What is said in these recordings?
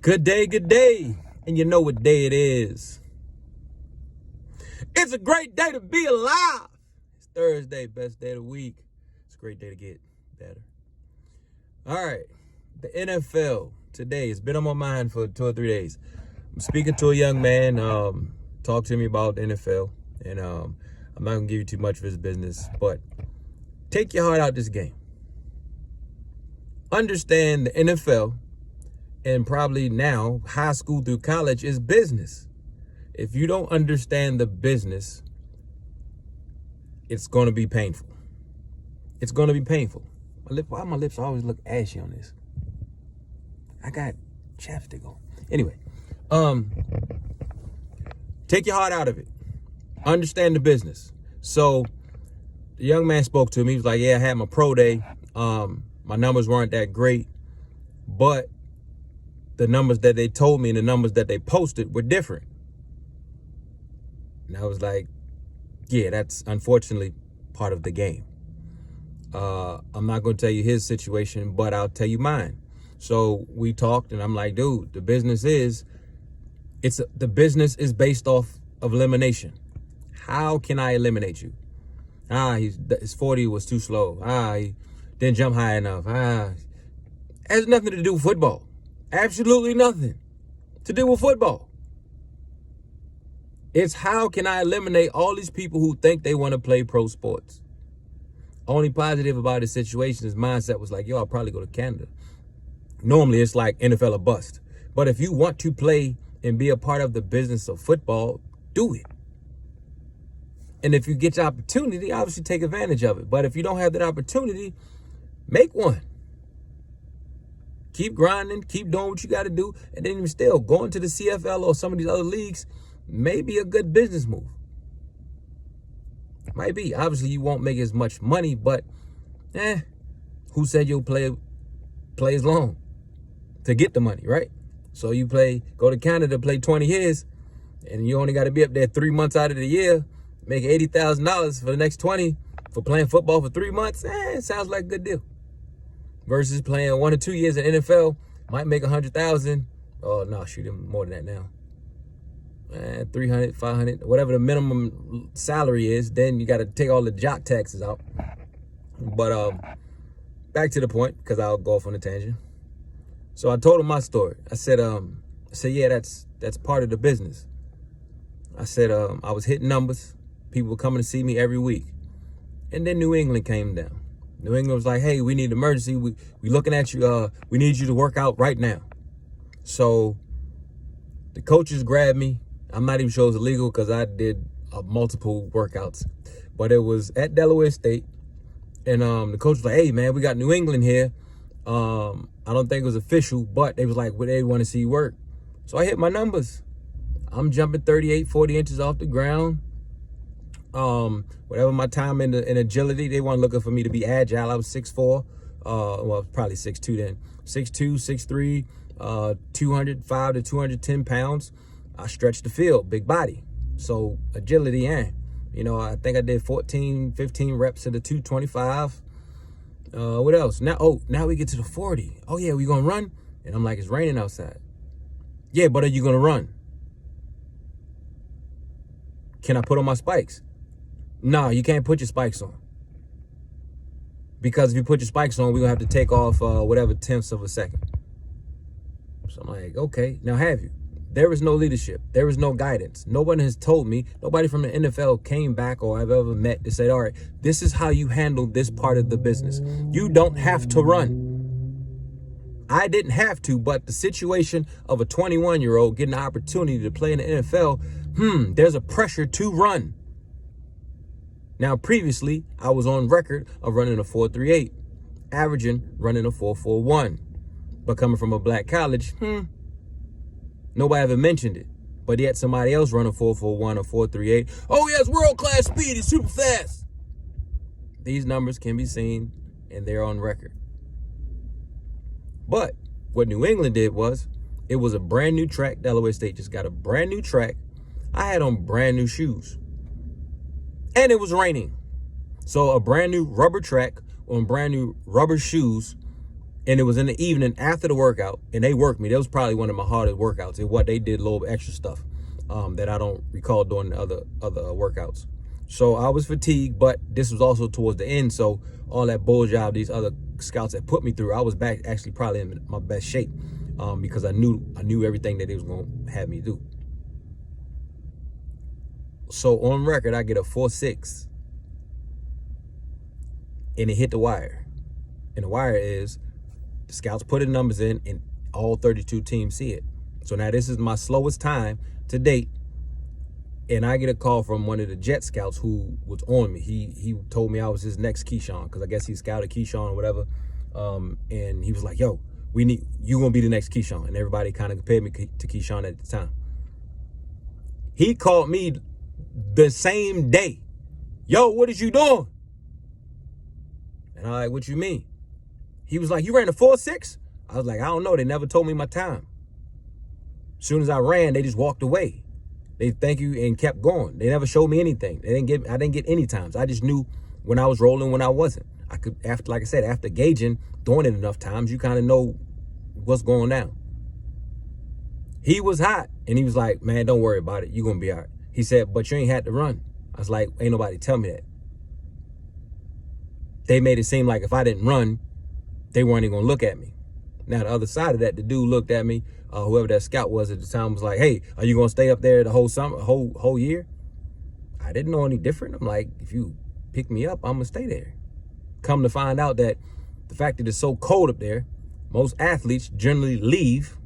Good day. And you know what day it is. It's a great day to be alive. It's Thursday, best day of the week. It's a great day to get better. All right, the NFL today. It's been on my mind for 2 or 3 days. I'm speaking to a young man, talk to me about the NFL. And I'm not going to give you too much of his business, but take your heart out this game. Understand the NFL and probably now high school through college is business. If you don't understand the business, it's going to be painful. It's going to be painful. Why my lips always look ashy on this? I got chapstick on. Anyway, take your heart out of it. Understand the business. So the young man spoke to me. He was like, yeah, I had my pro day. My numbers weren't that great, but the numbers that they told me and the numbers that they posted were different. And I was like, yeah, that's unfortunately part of the game. I'm not going to tell you his situation, but I'll tell you mine. So we talked and I'm like, dude, the business is based off of elimination. How can I eliminate you? His 40 was too slow. He didn't jump high enough. It has nothing to do with football. Absolutely nothing to do with football. It's how can I eliminate all these people who think they want to play pro sports? Only positive about the situation is mindset was like, yo, I'll probably go to Canada. Normally it's like NFL or bust. But if you want to play and be a part of the business of football, do it. And if you get your opportunity, obviously take advantage of it. But if you don't have that opportunity, make one. Keep grinding, keep doing what you got to do. And then still going to the CFL or some of these other leagues may be a good business move. Might be. Obviously, you won't make as much money, but who said you'll play as long to get the money, right? So you go to Canada, play 20 years, and you only got to be up there 3 months out of the year, make $80,000 for the next 20 for playing football for 3 months. It sounds like a good deal. Versus playing 1 or 2 years in NFL, might make $100,000. Oh no, shoot, him more than that now. 300, 500, whatever the minimum salary is. Then you got to take all the jock taxes out. But back to the point, because I'll go off on a tangent. So I told him my story. I said, yeah, that's part of the business. I said, I was hitting numbers. People were coming to see me every week. And then New England came down. New England was like, hey, we need emergency. We looking at you. We need you to work out right now. So the coaches grabbed me. I'm not even sure it was illegal because I did multiple workouts. But it was at Delaware State. And the coach was like, hey, man, we got New England here. I don't think it was official, but they was like, well, they want to see you work. So I hit my numbers. I'm jumping 38, 40 inches off the ground. Whatever my time in agility, they weren't looking for me to be agile. I was 6'4", well, probably 6'2" then. 6'2", 6'3", 205 to 210 pounds. I stretched the field, big body. So agility, I think I did 14, 15 reps to the 225. What else? Now we get to the 40. Oh yeah, we gonna run? And I'm like, it's raining outside. Yeah, but are you gonna run? Can I put on my spikes? No, you can't put your spikes on. Because if you put your spikes on, we're going to have to take off whatever tenths of a second. So I'm like, okay, now have you? There is no leadership. There is no guidance. Nobody has told me. Nobody from the NFL came back or I've ever met to say, all right, this is how you handle this part of the business. You don't have to run. I didn't have to, but the situation of a 21-year-old getting the opportunity to play in the NFL, there's a pressure to run. Now, previously, I was on record of running a 4.38, averaging running a 4.41. But coming from a black college, nobody ever mentioned it. But yet somebody else run a 4.41 or 4.38. Oh, he has world-class speed. He's super fast. These numbers can be seen, and they're on record. But what New England did was, it was a brand new track. Delaware State just got a brand new track. I had on brand new shoes. And it was raining. So a brand new rubber track on brand new rubber shoes And it was in the evening after the workout, and they worked me. That was probably one of my hardest workouts. And what they did, a little extra stuff that I don't recall doing the other workouts. So I was fatigued, but this was also towards the end. So all that bull job these other scouts had put me through, I was back actually probably in my best shape because I knew everything that they was going to have me do. So on record, I get a 4.6, and it hit the wire. And the wire is the scouts put the numbers in, and all 32 teams see it. So now this is my slowest time to date. And I get a call from one of the Jet scouts who was on me. He told me I was his next Keyshawn, because I guess he scouted Keyshawn or whatever. And he was like, yo, you gonna be the next Keyshawn. And everybody kind of compared me to Keyshawn at the time. He called me the same day. Yo, what is you doing? And I'm like, what you mean? He was like, you ran a 4.6? I was like, I don't know. They never told me my time. As soon as I ran, they just walked away. They thank you and kept going. They never showed me anything. I didn't get any times. I just knew when I was rolling, when I wasn't. I could, like I said, after gauging, doing it enough times, you kind of know what's going down. He was hot, and he was like, man, don't worry about it. You're going to be all right. He said, but you ain't had to run. I was like, ain't nobody tell me that. They made it seem like if I didn't run, they weren't even going to look at me. Now, the other side of that, the dude looked at me, whoever that scout was at the time, was like, hey, are you going to stay up there the whole summer, whole year? I didn't know any different. I'm like, if you pick me up, I'm going to stay there. Come to find out that the fact that it's so cold up there, most athletes generally leave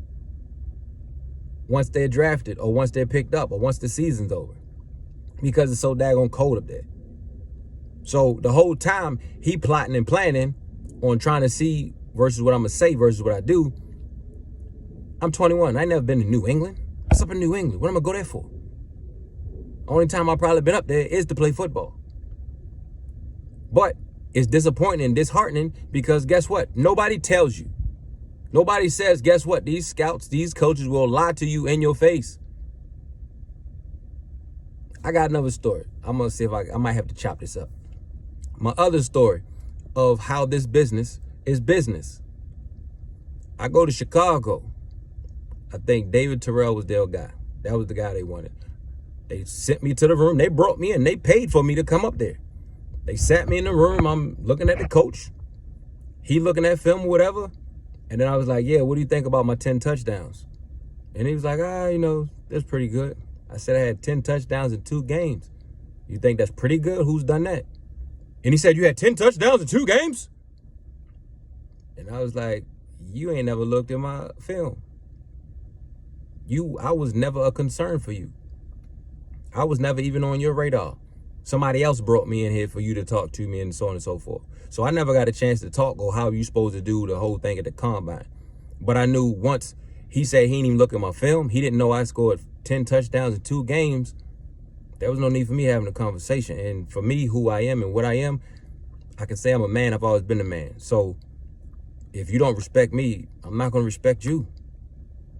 once they're drafted or once they're picked up or once the season's over because it's so daggone cold up there. So the whole time he plotting and planning on trying to see versus what I'm going to say versus what I do. I'm 21. I ain't never been to New England. What's up in New England? What am I going to go there for? Only time I've probably been up there is to play football. But it's disappointing and disheartening because guess what? Nobody tells you. Nobody says, guess what? These scouts, these coaches will lie to you in your face. I got another story. I'm going to see if I might have to chop this up. My other story of how this business is business. I go to Chicago. I think David Terrell was their guy. That was the guy they wanted. They sent me to the room. They brought me in. They paid for me to come up there. They sat me in the room. I'm looking at the coach. He looking at film or whatever. And then I was like, yeah, what do you think about my 10 touchdowns? And he was like, that's pretty good. I said I had 10 touchdowns in 2 games. You think that's pretty good? Who's done that? And he said, you had 10 touchdowns in 2 games? And I was like, you ain't never looked at my film. I was never a concern for you. I was never even on your radar. Somebody else brought me in here for you to talk to me and so on and so forth. So I never got a chance to talk or how you supposed to do the whole thing at the combine. But I knew once he said he didn't even look at my film, he didn't know I scored 10 touchdowns in 2 games, there was no need for me having a conversation. And for me, who I am and what I am, I can say I'm a man. I've always been a man. So if you don't respect me, I'm not going to respect you.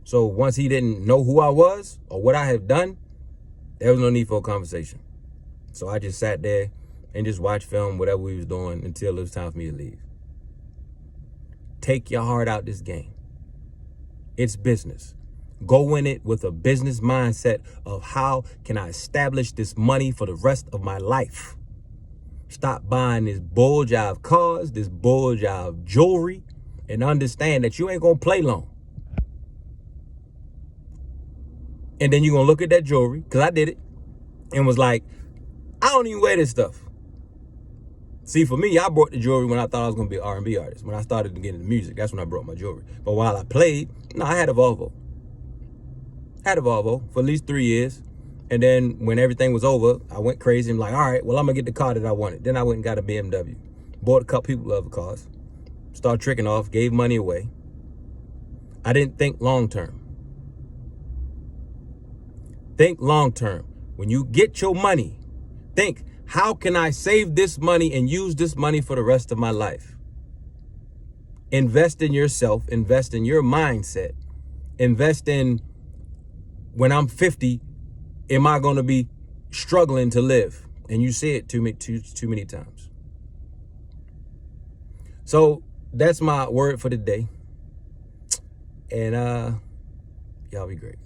So once he didn't know who I was or what I have done, there was no need for a conversation. So I just sat there and just watched film, whatever we was doing, until it was time for me to leave. Take your heart out this game. It's business. Go in it with a business mindset of how can I establish this money for the rest of my life. Stop buying this bull jive cars, this bull jive jewelry, and understand that you ain't going to play long. And then you're going to look at that jewelry, because I did it, and was like, I don't even wear this stuff. See, for me, I brought the jewelry when I thought I was going to be an R&B artist. When I started to get into music, that's when I brought my jewelry. But while I played, I had a Volvo. Had a Volvo for at least 3 years. And then when everything was over, I went crazy and like, all right, well, I'm going to get the car that I wanted. Then I went and got a BMW. Bought a couple people other cars. Started tricking off, gave money away. I didn't think long term. Think long term. When you get your money, think, how can I save this money and use this money for the rest of my life? Invest in yourself. Invest in your mindset. Invest in, when I'm 50, am I going to be struggling to live? And you see it too many times. So that's my word for the day. And y'all be great.